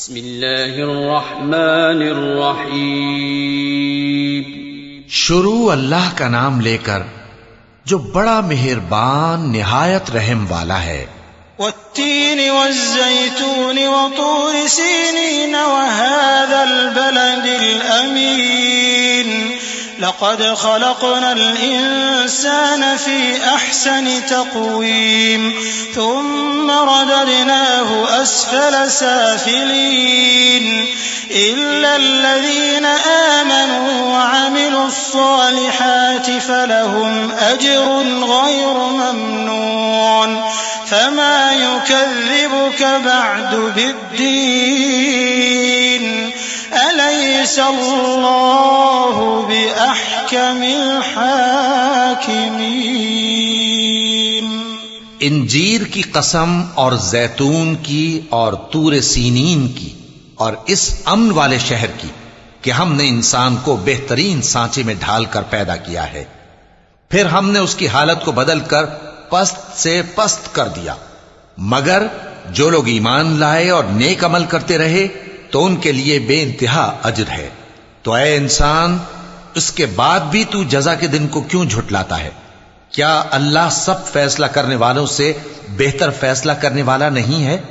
बिस्मिल्लाहिर्रहमानिर्रहीम। शुरू अल्लाह का नाम लेकर जो बड़ा मेहरबान निहायत रहम वाला है। वत्तीन वज़्ज़ैतून वतूर सीनीन वहाज़ल बलदिल अमीन लक़द खलक़नल इंसान फ़ी अहसनि तक़वीम थुम्मा रददनाहु अस्फल साफ़िलीन इल्लल्लज़ीन आमनू वअमिलुस्सालिहाति फलहुम अज्रुन गैरु ममनून फमा युकज़्ज़िबुक बअदु बिद्दीन अलैसल्लाहु बिअहकमिल हाकिमीन। इंजीर की कसम और जैतून की और तूर सीनीन की और इस अमन वाले शहर की कि हमने इंसान को बेहतरीन सांचे में ढालकर पैदा किया है, फिर हमने उसकी हालत को बदलकर पस्त से पस्त कर दिया। मगर जो लोग ईमान लाए और नेक अमल करते रहे तो उनके लिए बेइंतहा अजर है। तो ऐ इंसान, इसके बाद भी तू जज़ा के दिन को क्यों झुटलाता है? क्या अल्लाह सब फैसला करने वालों से बेहतर फैसला करने वाला नहीं है?